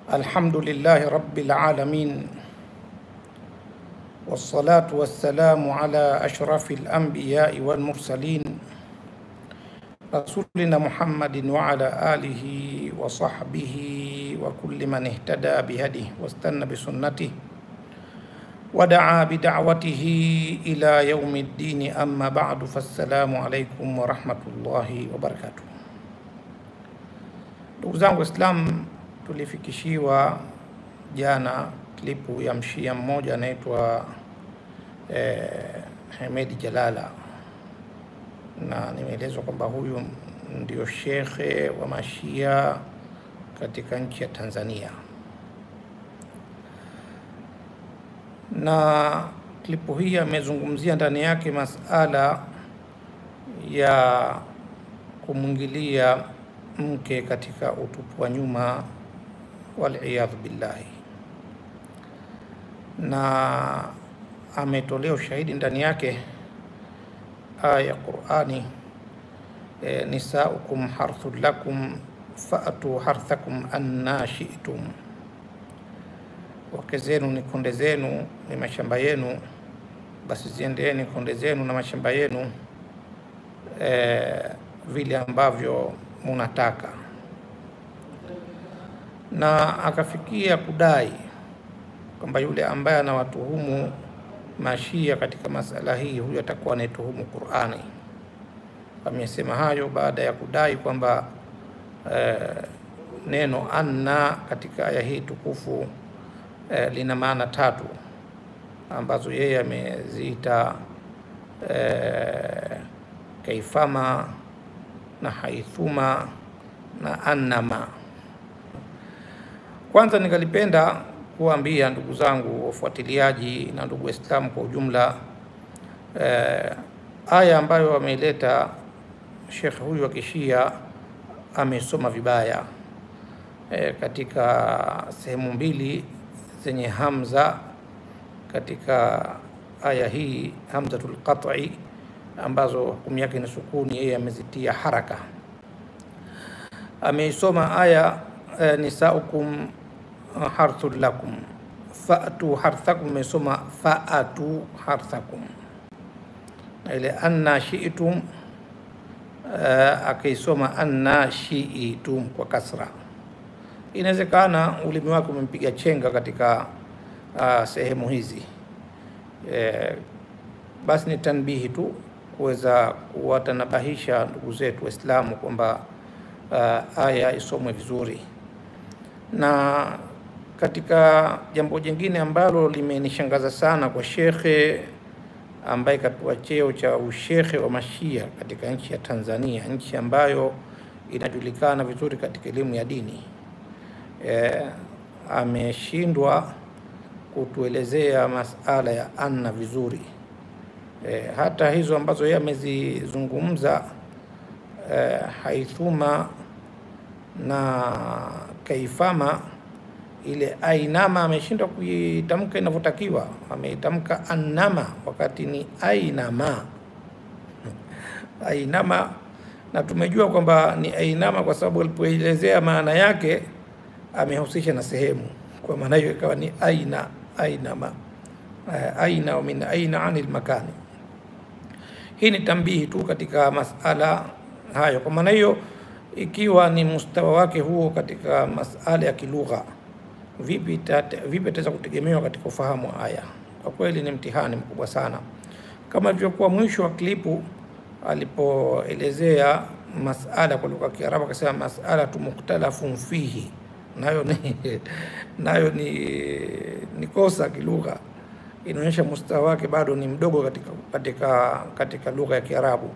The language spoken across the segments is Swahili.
Alhamdulillahi rabbil alamin, wassalatu wassalamu ala ashrafil anbiya'i wal mursalin, rasulina Muhammadin wa ala alihi wa sahbihi wa kulli man ihtada bihadihi wastanna bisunnatihi wa da'a bida'watihi ila yaumiddin. Amma ba'du, fassalamu alaikum wa rahmatullahi wa barakatuh. Ndugu zangu Islam, tulifikishiwa jana klipu ya mshia mmoja anaitwa Hemedi Jalala, na nimeelezwa kwamba huyu ndio shekhe wa mashia katika nchi ya Tanzania, na klipu hii amezungumzia ndani yake masala ya kumwingilia mke katika utupu wa nyuma, waliyadhu billahi, na ametolea ushahidi ndani yake aya ya Qur'ani, nisaukum harthun lakum fa'atu harthakum anna shi'tum, wake zenu ni konde zenu, ni mashamba yenu, basi ziendeeni konde zenu na mashamba yenu vile ambavyo munataka. Na akafikia kudai kwamba yule ambaye anawatuhumu mashia katika masala hii, huyo atakuwa anaituhumu Qur'ani. Amesema hayo baada ya kudai kwamba neno anna katika aya hii tukufu lina maana tatu ambazo yeye ameziita kaifama na haithuma na annama. Kwanza ningalipenda kuambia ndugu zangu wafuatiliaji na ndugu Waislamu kwa ujumla, aya ambayo ameileta Sheikh huyu wa Kishia amesoma vibaya katika sehemu mbili zenye hamza katika aya hii, hamzatul qat'i ambazo hukumu yake ni sukuni, yeye amezitia haraka. Ameisoma aya nisaukum harthul lakum fa'atu harthakum, amesoma fa'atu harthakum, na ile anna shi'tum akaisoma anna shi'itum kwa kasra. Inawezekana ulimi wake umempiga chenga katika sehemu hizi, basi ni tanbihi tu kuweza kuwatanabahisha ndugu zetu Waislamu kwamba aya isomwe vizuri. Na katika jambo jingine ambalo limenishangaza sana kwa shekhe ambaye kapewa cheo cha ushekhe wa mashia katika nchi ya Tanzania, nchi ambayo inajulikana vizuri katika elimu ya dini, ameshindwa kutuelezea masala ya anna vizuri. Hata hizo ambazo yeye amezizungumza, haithuma na kaifama, ile ainama ameshindwa kuitamka inavyotakiwa, ameitamka annama wakati ni ainama. Ainama, na tumejua kwamba ni ainama kwa sababu alipoelezea maana yake amehusisha na sehemu, kwa maana hiyo ikawa ni ainama, aina min aina anil makani. Hii ni tambihi tu katika masala hayo. Kwa maana hiyo, ikiwa ni mustawa wake huo katika masala ya kilugha, vipi ataweza kutegemewa katika ufahamu wa aya? Kwa kweli ni mtihani mkubwa sana. Kama ilivyokuwa mwisho wa klipu alipoelezea masala kwa lugha ya Kiarabu, akasema masala mukhtalafun fihi, nayo ni kosa kilugha, inaonyesha mustawa wake bado ni mdogo katika lugha ya Kiarabu.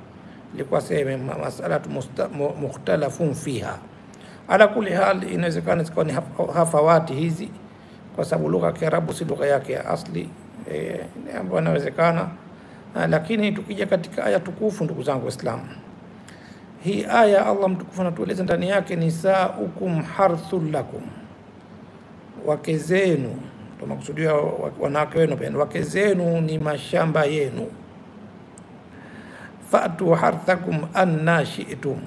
Ilikuwa sema masala mukhtalafun fiha. Ala kuli hal, inawezekana zikawa ni hafawati hizi, kwa sababu lugha ya Kiarabu si lugha yake ya asli, ambayo inawezekana. Lakini tukija katika aya tukufu, ndugu zangu Waislamu, hii aya Allah mtukufu anatueleza ndani yake, nisaukum harthul lakum, wake zenu, tunakusudia wanawake wenu pia, wake zenu ni mashamba yenu. Fa'tu harthakum anna shi'tum,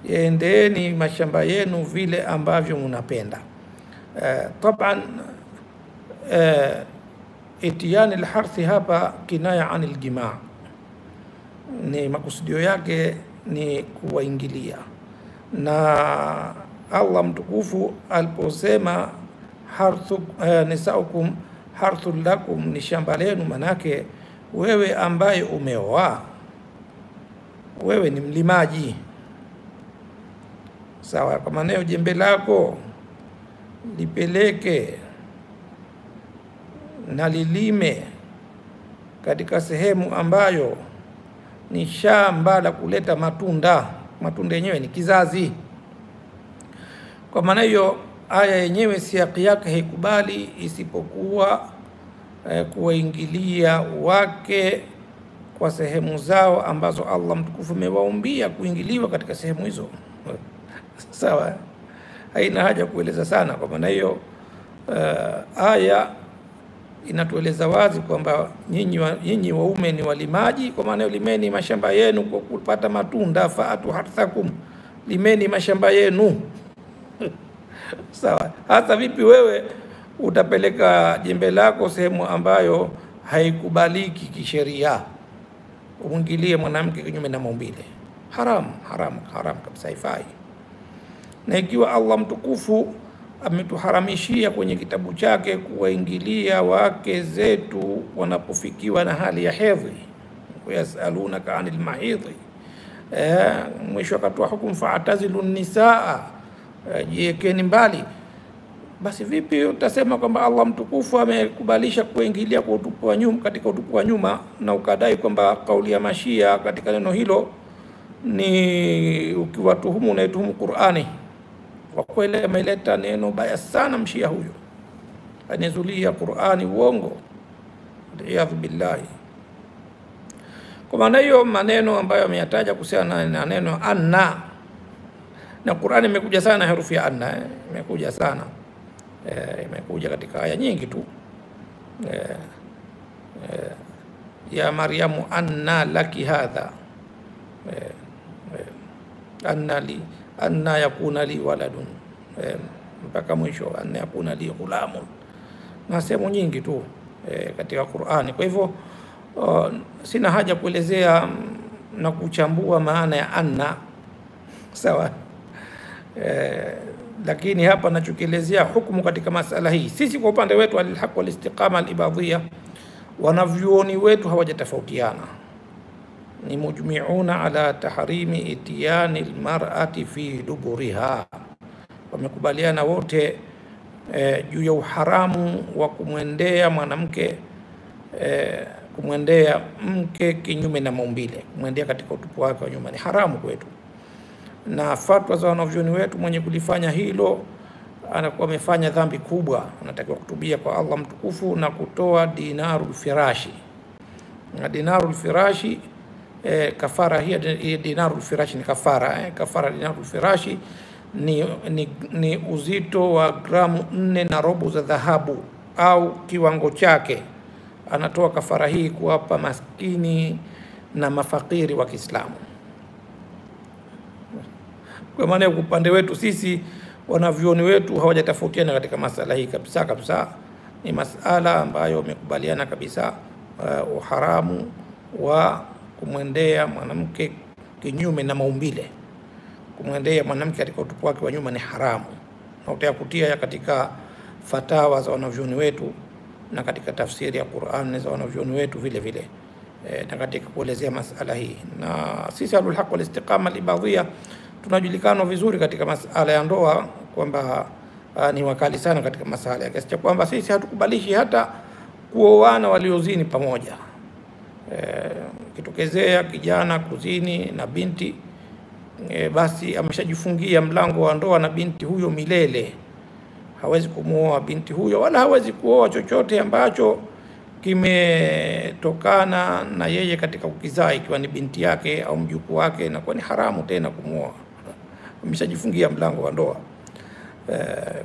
endeeni mashamba yenu vile ambavyo mnapenda. Taban itiyani alharthi hapa kinaya anil jimaa, ni makusudio yake ni kuwaingilia. Na Allah mtukufu aliposema nisaukum harthul lakum, ni shamba lenu, manake wewe ambaye umeoa, wewe ni mlimaji, sawa. Kwa maana jembe lako lipeleke na lilime katika sehemu ambayo ni shamba la kuleta matunda. Matunda yenyewe ni kizazi. Kwa maana hiyo aya yenyewe siaki yake haikubali isipokuwa kuwaingilia wake kwa sehemu zao ambazo Allah mtukufu amewaumbia kuingiliwa katika sehemu hizo. Sawa, haina haja kueleza sana. Kwa maana hiyo aya inatueleza wazi kwamba nyinyi waume ni walimaji, kwa maana limeni mashamba yenu kwa kupata matunda. Faatu harthakum, limeni mashamba yenu. Sawa. Hata vipi wewe utapeleka jembe lako sehemu ambayo haikubaliki kisheria, umwingilie mwanamke kinyume na maumbile? Haram, haram, haram kabisa, haifai. Na ikiwa Allah mtukufu ametuharamishia kwenye kitabu chake kuwaingilia wake zetu wanapofikiwa na hali ya hedhi, yasalunaka anil mahidhi, mwisho akatoa hukumu fa'tazilu nisaa, jiekeni mbali. Basi vipi utasema kwamba Allah mtukufu amekubalisha kuingilia kwa utupu wa nyuma, katika utupu wa nyuma, na ukadai kwamba kauli ya Mashia katika neno hilo ni ukiwatuhumu unaituhumu Qur'ani? Kwa kweli ameleta neno baya sana Mshia huyo, anizulia Qur'ani uongo, iyadhu billahi. Kwa maana hiyo maneno ambayo ameyataja kuhusiana na neno anna, na Qur'ani imekuja sana herufi ya anna, imekuja sana, imekuja katika aya nyingi tu. Ya Maryamu anna laki hadha, anna yakuna li waladun, mpaka mwisho, anna yakuna li ghulamun, na sehemu nyingi tu katika Qur'ani. Kwa hivyo sina haja kuelezea na kuchambua maana ya anna, sawa. Lakini hapa nachokielezea hukumu katika masala hii. Sisi kwa upande wetu al-haq wal istiqama al-ibadhiyya, wanavyuoni wetu hawajatofautiana, ni mujmi'una ala tahrimi itiyani almar'ati fi duburiha, wamekubaliana wote juu ya uharamu wa kumwendea mwanamke, kumwendea mke kinyume na maumbile, kumwendea katika utupu wake wa nyuma ni haramu kwetu. Na fatwa za wanavyuoni wetu, mwenye kulifanya hilo anakuwa amefanya dhambi kubwa, anatakiwa kutubia kwa Allah mtukufu na kutoa dinarul firashi. Na dinarul firashi kafara hii, dinarul firashi ni kafara, kafara dinarul firashi ni uzito wa gramu 4.5 za dhahabu au kiwango chake. Anatoa kafara hii kuwapa maskini na mafakiri wa Kiislamu. Kwa maana upande wetu sisi wanavyuoni wetu hawajatofautiana katika masala hii kabisa kabisa. Ni masala ambayo wamekubaliana kabisa uharamu wa kumwendea mwanamke kinyume na maumbile. Kumwendea mwanamke katika utupu wake wa nyuma ni haramu, na utayakutia katika fatawa za wanavyuoni wetu na katika tafsiri ya Qur'an za wanavyuoni wetu vile vile, na katika kuelezea masala hii. Na sisi ahlul haq wal istiqama al-ibadhiyya tunajulikana vizuri katika masala ya ndoa kwamba ni wakali sana katika masala ya kiasi cha kwamba sisi hatukubalishi hata kuoana waliozini pamoja. Kitokezea kijana kuzini na binti, basi ameshajifungia mlango wa ndoa na binti huyo milele. Hawezi kumuoa binti huyo, wala hawezi kuoa chochote ambacho kimetokana na yeye katika kukizaa, ikiwa ni binti yake au mjukuu wake, na kwa ni haramu tena kumuoa, ameshajifungia mlango wa ndoa.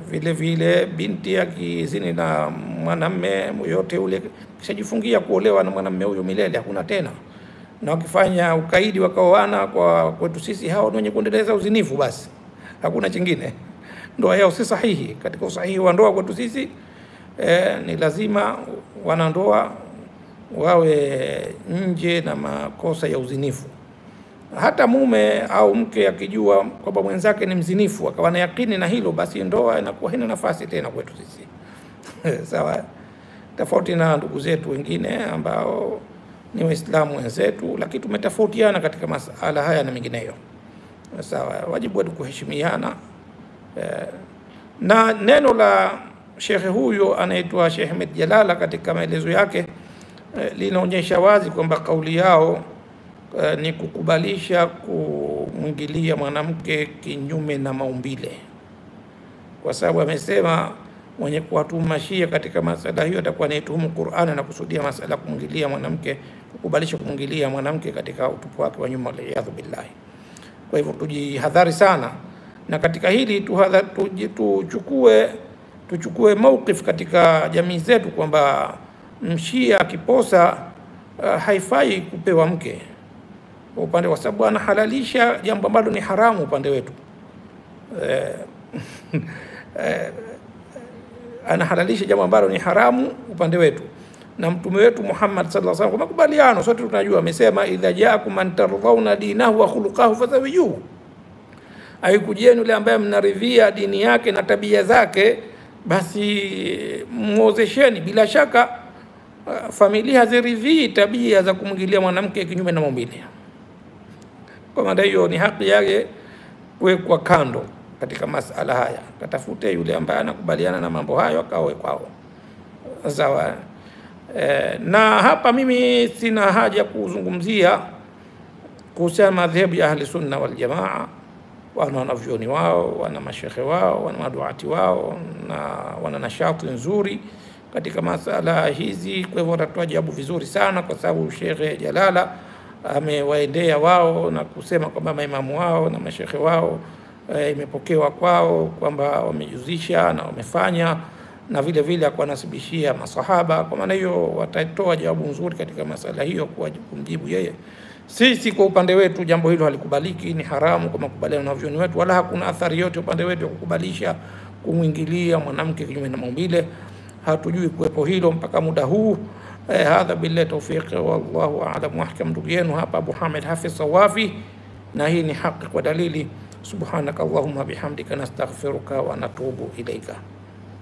Vile vile binti akizini na mwanamume yote ule, kishajifungia kuolewa na mwanamume huyo milele, hakuna tena. Na wakifanya ukaidi wakaoana, kwa kwetu sisi hao ni wenye kuendeleza uzinifu, basi hakuna chingine. ndoa yao si sahihi. Katika usahihi wa ndoa kwetu sisi ni lazima wanandoa wawe nje na makosa ya uzinifu. Hata mume au mke akijua kwamba mwenzake ni mzinifu akawa na yakini na hilo, basi ndoa inakuwa haina nafasi tena kwetu sisi. Sawa, tofauti na ndugu zetu wengine ambao ni Waislamu wenzetu, lakini tumetofautiana katika masala haya na mengineyo. Sawa, wajibu wetu kuheshimiana. Na neno la shekhe huyo anaitwa Sheikh Ahmed Jalala katika maelezo yake linaonyesha wazi kwamba kauli yao ni kukubalisha kumwingilia mwanamke kinyume na maumbile, kwa sababu amesema mwenye kuwatuma Shia katika masala hiyo atakuwa anaituhumu Qur'an na kusudia masala kumwingilia mwanamke, kukubalisha kumwingilia mwanamke katika utupu wake wa nyuma, waliyadhu billahi. Kwa hivyo tujihadhari sana, na katika hili tuchukue mawqif katika jamii zetu kwamba mshia akiposa haifai kupewa mke kwa upande, kwa sababu anahalalisha jambo ambalo ni haramu upande wetu. Anahalalisha jambo ambalo ni haramu upande wetu, na mtume wetu Muhammad sallallahu alaihi wasallam kwa makubaliano sote tunajua amesema, idha jaakum man tardhauna dinahu wa khuluquhu fazawijuhu, aikujieni yule ambaye mnaridhia dini yake na tabia zake, basi muozesheni. Bila shaka familia haziridhii tabia za kumwingilia mwanamke kinyume na maumbile. Kwa maana hiyo ni haki yake kuwekwa kando katika masala haya, katafute yule ambaye anakubaliana na mambo hayo akaoe kwao. Sawa. Na hapa mimi sina haja kuzungumzia kuhusiana madhehebu ya ahli sunna wal jamaa. Wana wanavyoni wao, wana mashekhe wao, wana maduati wao, na wana nashati nzuri katika masala hizi. Kwa hivyo watatoa jawabu vizuri sana, kwa sababu Sheikh Jalala amewaendea wao na kusema kwamba maimamu wao na mashekhe wao imepokewa kwao kwamba wamejuzisha na wamefanya, na vile vile akanasibishia masahaba. Kwa maana hiyo watatoa jawabu nzuri katika masala hiyo kwa kumjibu yeye. Sisi kwa upande wetu jambo hilo halikubaliki, ni haramu kwa makubaliano na vyoni wetu, wala hakuna athari yote upande wetu ya kukubalisha kumwingilia mwanamke kinyume na maumbile. Hatujui kuwepo hilo mpaka muda huu. Hadha billahi tawfiq, wallahu a'lam. Wahkam ndugu yenu hapa Abu Hamid Hafidh Sawafi, na hii ni haki kwa dalili. Subhanakallahumma bihamdika nastaghfiruka wa natubu ilaika.